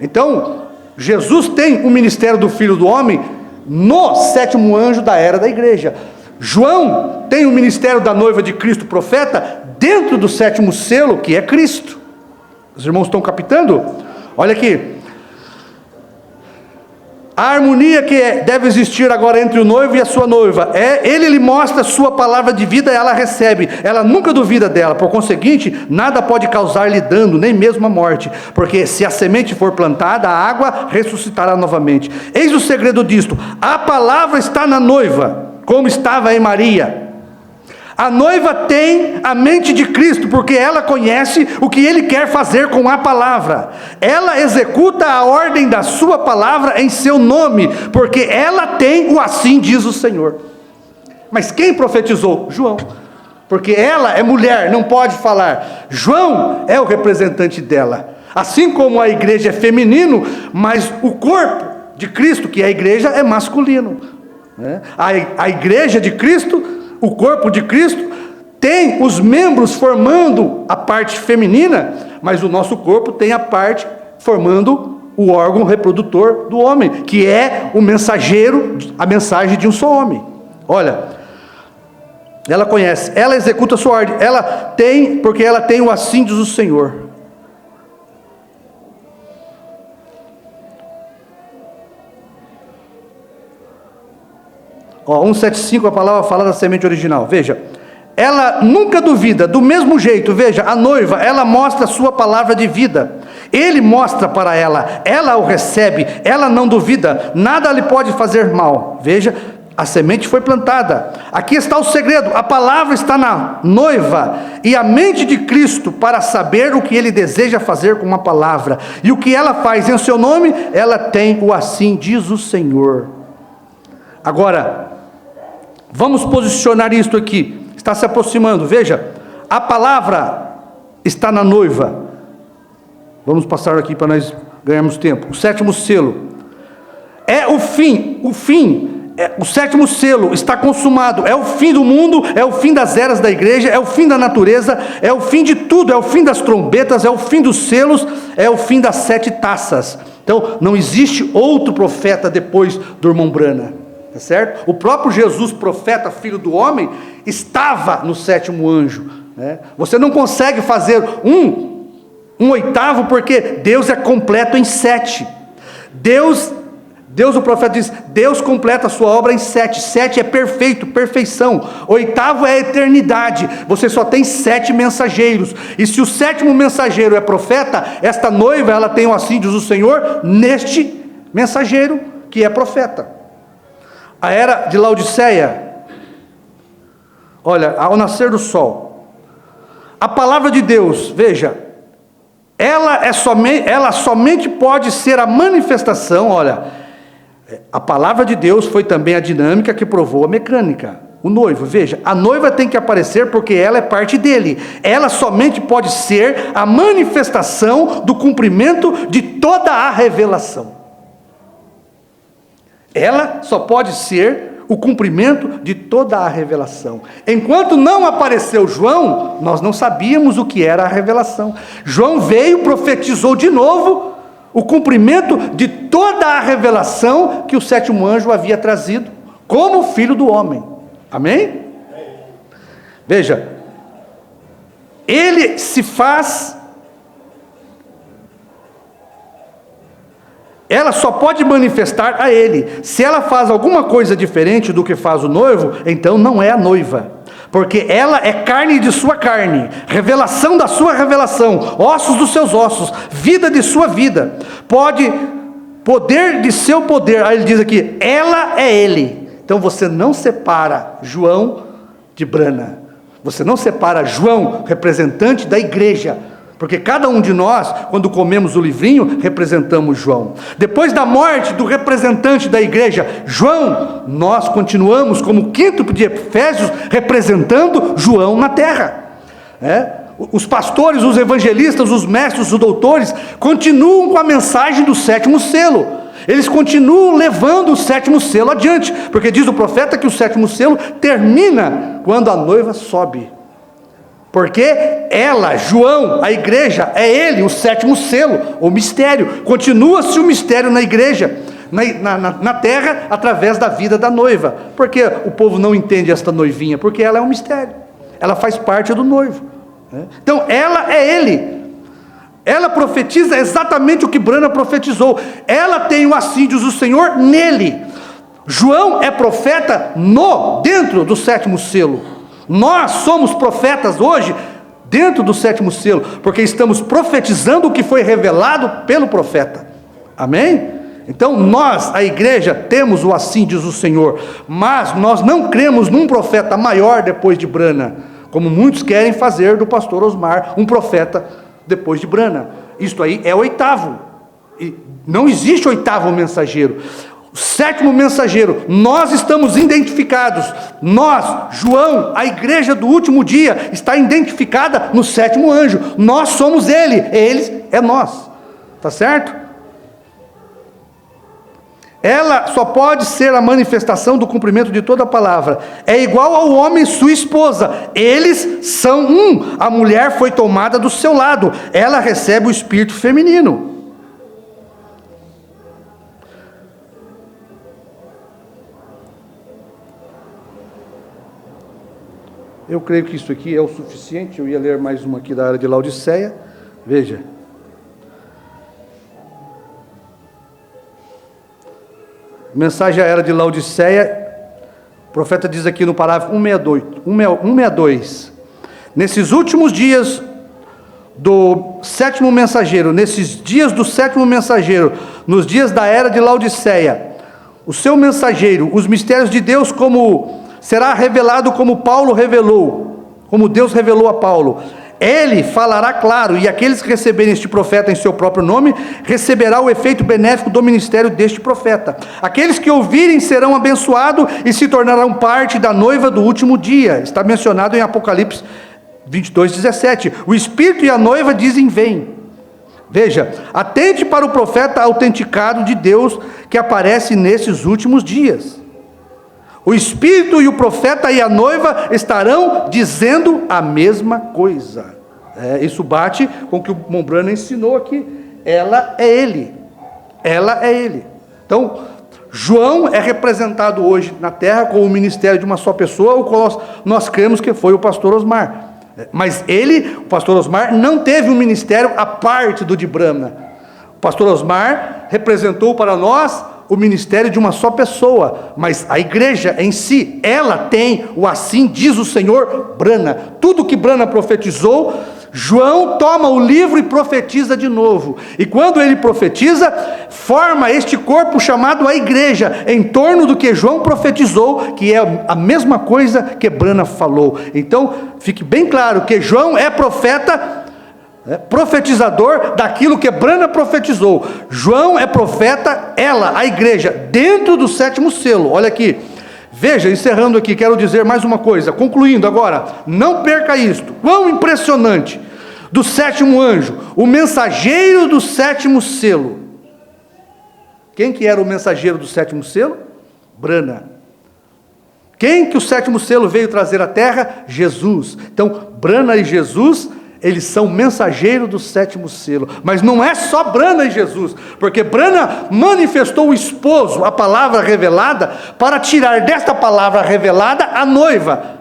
Então, Jesus tem o ministério do Filho do Homem no sétimo anjo da era da igreja. João tem o ministério da noiva de Cristo, profeta, dentro do sétimo selo, que é Cristo. Os irmãos estão captando? Olha aqui. A harmonia que deve existir agora entre o noivo e a sua noiva, ele lhe mostra a sua palavra de vida, ela recebe, ela nunca duvida dela, por conseguinte, nada pode causar-lhe dano, nem mesmo a morte, porque se a semente for plantada, a água ressuscitará novamente. Eis o segredo disto, a palavra está na noiva, como estava em Maria. A noiva tem a mente de Cristo, porque ela conhece o que Ele quer fazer com a palavra. Ela executa a ordem da sua palavra em seu nome, porque ela tem o assim diz o Senhor. Mas quem profetizou? João. Porque ela é mulher, não pode falar. João é o representante dela. Assim como a igreja é feminino, mas o corpo de Cristo, que é a igreja, é masculino. A igreja de Cristo, o corpo de Cristo, tem os membros formando a parte feminina, mas o nosso corpo tem a parte formando o órgão reprodutor do homem, que é o mensageiro, a mensagem de um só homem. Olha, ela conhece, ela executa a sua ordem, ela tem, porque ela tem o assim diz o Senhor. Ó, 175, a palavra fala da semente original. Veja, ela nunca duvida, do mesmo jeito, veja, a noiva, ela mostra a sua palavra de vida. Ele mostra para ela o recebe, ela não duvida, nada lhe pode fazer mal. Veja, a semente foi plantada. Aqui está o segredo, a palavra está na noiva e a mente de Cristo para saber o que Ele deseja fazer com uma palavra. E o que ela faz em seu nome, ela tem o assim diz o Senhor. Agora, vamos posicionar isto aqui, está se aproximando, veja, a palavra está na noiva. Vamos passar aqui para nós ganharmos tempo. O sétimo selo é o fim, o sétimo selo está consumado, é o fim do mundo, é o fim das eras da igreja, é o fim da natureza, é o fim de tudo, é o fim das trombetas, é o fim dos selos, é o fim das 7 taças. Então, não existe outro profeta depois do irmão Brana. Tá certo? O próprio Jesus, profeta, filho do homem, estava no sétimo anjo, né? Você não consegue fazer um oitavo, porque Deus é completo em 7. Deus, o profeta diz, Deus completa a sua obra em 7. 7 é perfeito, perfeição. Oitavo é a eternidade. Você só tem 7 mensageiros. E se o 7º mensageiro é profeta, esta noiva, ela tem o assim diz o Senhor, neste mensageiro que é profeta. A era de Laodiceia, olha, ao nascer do sol, a palavra de Deus, veja, ela somente pode ser a manifestação, olha, a palavra de Deus foi também a dinâmica que provou a mecânica. O noivo, veja, a noiva tem que aparecer porque ela é parte dele, ela somente pode ser a manifestação do cumprimento de toda a revelação. Ela só pode ser o cumprimento de toda a revelação. Enquanto não apareceu João, nós não sabíamos o que era a revelação. João veio, profetizou de novo o cumprimento de toda a revelação que o 7º anjo havia trazido como filho do homem. Amém? Veja, ele se faz ela só pode manifestar a ele. Se ela faz alguma coisa diferente do que faz o noivo, então não é a noiva, porque ela é carne de sua carne, revelação da sua revelação, ossos dos seus ossos, vida de sua vida, poder de seu poder. Aí ele diz aqui, ela é ele. Então você não separa João de Brana, você não separa João, representante da igreja, porque cada um de nós, quando comemos o livrinho, representamos João. Depois da morte do representante da igreja, João, nós continuamos como quinto de Efésios, representando João na terra. Os pastores, os evangelistas, os mestres, os doutores, continuam com a mensagem do sétimo selo. Eles continuam levando o sétimo selo adiante, porque diz o profeta que o sétimo selo termina quando a noiva sobe. Porque ela, João, a igreja, é ele, o sétimo selo, o mistério. Continua-se o mistério na igreja, na terra, através da vida da noiva. Por que o povo não entende esta noivinha? Porque ela é um mistério, ela faz parte do noivo. Então ela é ele. Ela profetiza exatamente o que Brana profetizou. Ela tem o assim diz o Senhor nele. João é profeta dentro do sétimo selo. Nós somos profetas hoje dentro do sétimo selo, porque estamos profetizando o que foi revelado pelo profeta. Amém? Então nós, a igreja, temos o assim diz o Senhor, mas nós não cremos num profeta maior depois de Brana, como muitos querem fazer do pastor Osmar um profeta depois de Brana. Isto aí é oitavo, e não existe oitavo mensageiro. O sétimo mensageiro, nós estamos identificados, nós, João, a igreja do último dia, está identificada no sétimo anjo. Nós somos eles é nós, tá certo? Ela só pode ser a manifestação do cumprimento de toda a palavra. É igual ao homem e sua esposa, eles são um. A mulher foi tomada do seu lado, ela recebe o espírito feminino. Eu creio que isso aqui é o suficiente. Eu ia ler mais uma aqui da era de Laodiceia. Veja. Mensagem à era de Laodiceia. O profeta diz aqui no parágrafo 162. Nesses últimos dias do sétimo mensageiro, nesses dias do sétimo mensageiro, nos dias da era de Laodiceia, o seu mensageiro, os mistérios de Deus será revelado como Paulo revelou, como Deus revelou a Paulo. Ele falará claro, e aqueles que receberem este profeta em seu próprio nome, receberá o efeito benéfico do ministério deste profeta. Aqueles que ouvirem serão abençoados e se tornarão parte da noiva do último dia. Está mencionado em Apocalipse 22:17. O Espírito e a noiva dizem: vem. Veja, atente para o profeta autenticado de Deus que aparece nesses últimos dias. O Espírito e o profeta e a noiva estarão dizendo a mesma coisa. Isso bate com o que o Mombrana ensinou aqui. Ela é ele. Ela é ele. Então, João é representado hoje na terra com o ministério de uma só pessoa, o qual nós cremos que foi o pastor Osmar. Mas o pastor Osmar, não teve um ministério à parte do de Brana. O pastor Osmar representou para nós o ministério de uma só pessoa, mas a igreja em si, ela tem o assim diz o Senhor Brana. Tudo que Brana profetizou, João toma o livro e profetiza de novo. E quando ele profetiza, forma este corpo chamado a igreja, em torno do que João profetizou, que é a mesma coisa que Brana falou. Então, fique bem claro que João é profeta, profetizador daquilo que Brana profetizou. João é profeta, a igreja, dentro do sétimo selo. Olha aqui, veja, encerrando aqui, quero dizer mais uma coisa, concluindo agora, não perca isto, quão impressionante, do sétimo anjo, o mensageiro do sétimo selo. Quem que era o mensageiro do sétimo selo? Brana. Quem que o sétimo selo veio trazer à terra? Jesus. Então, Brana e Jesus, eles são mensageiros do sétimo selo. Mas não é só Brana e Jesus, porque Brana manifestou o esposo, a palavra revelada, para tirar desta palavra revelada a noiva.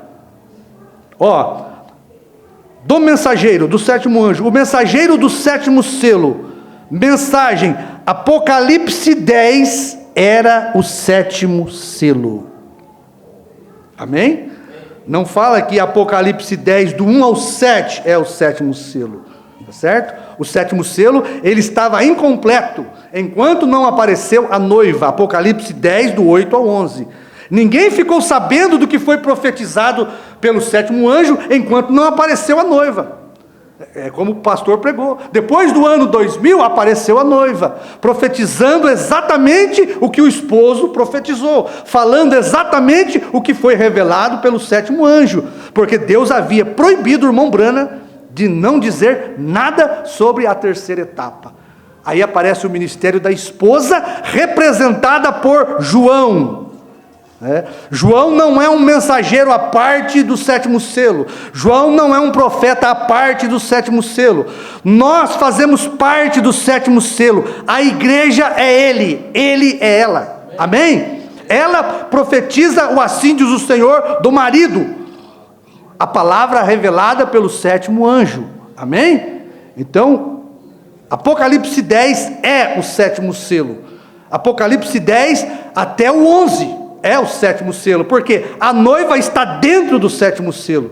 Do mensageiro do sétimo anjo, o mensageiro do sétimo selo, mensagem Apocalipse 10 era o 7º selo. Amém? Não fala que Apocalipse 10, do 1 ao 7, é o 7º selo. Tá certo? O 7º selo, ele estava incompleto, enquanto não apareceu a noiva. Apocalipse 10, do 8 ao 11. Ninguém ficou sabendo do que foi profetizado pelo 7º anjo, enquanto não apareceu a noiva. É como o pastor pregou. Depois do ano 2000, apareceu a noiva, profetizando exatamente o que o esposo profetizou, falando exatamente o que foi revelado pelo 7º anjo, porque Deus havia proibido o irmão Branham de não dizer nada sobre a terceira etapa. Aí aparece o ministério da esposa, representada por João. João não é um mensageiro à parte do 7º selo. João não é um profeta à parte do 7º selo. Nós fazemos parte do 7º selo. A igreja é ele é ela. Amém? Ela profetiza o assim diz o Senhor do marido, a palavra revelada pelo 7º anjo. Amém? Então, Apocalipse 10 é o 7º selo. Apocalipse 10 até o 11 é o 7º selo, porque a noiva está dentro do 7º selo.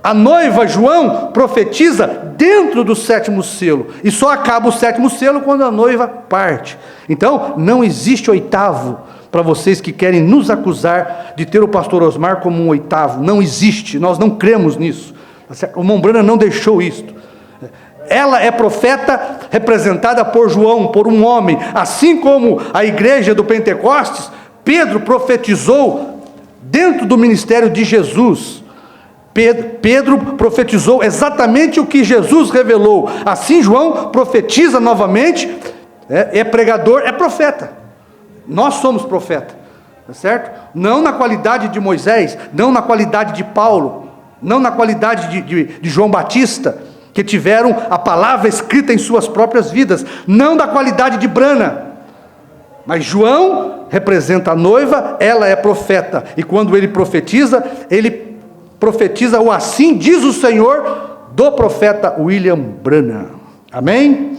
A noiva, João, profetiza dentro do 7º selo, e só acaba o 7º selo quando a noiva parte. Então, não existe oitavo, para vocês que querem nos acusar de ter o pastor Osmar como um oitavo. Não existe, nós não cremos nisso. O irmão Branham não deixou isto. Ela é profeta representada por João, por um homem, assim como a igreja do Pentecostes. Pedro profetizou dentro do ministério de Jesus. Pedro profetizou exatamente o que Jesus revelou. Assim João profetiza novamente, é pregador, é profeta. Nós somos profeta, tá certo? Não na qualidade de Moisés, não na qualidade de Paulo, não na qualidade de João Batista, que tiveram a palavra escrita em suas próprias vidas, não da qualidade de Branham. Mas João representa a noiva, ela é profeta, e quando ele profetiza o assim diz o Senhor do profeta William Branham. Amém?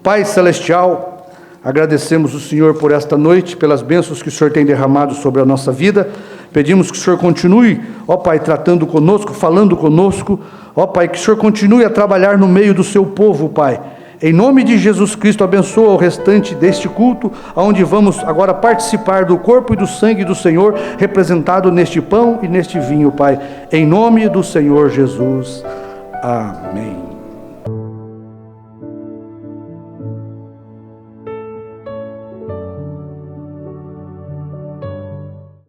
Pai celestial, agradecemos o Senhor por esta noite, pelas bênçãos que o Senhor tem derramado sobre a nossa vida. Pedimos que o Senhor continue, ó Pai, tratando conosco, falando conosco, ó Pai, que o Senhor continue a trabalhar no meio do seu povo, Pai. Em nome de Jesus Cristo, abençoa o restante deste culto, onde vamos agora participar do corpo e do sangue do Senhor, representado neste pão e neste vinho, Pai. Em nome do Senhor Jesus. Amém.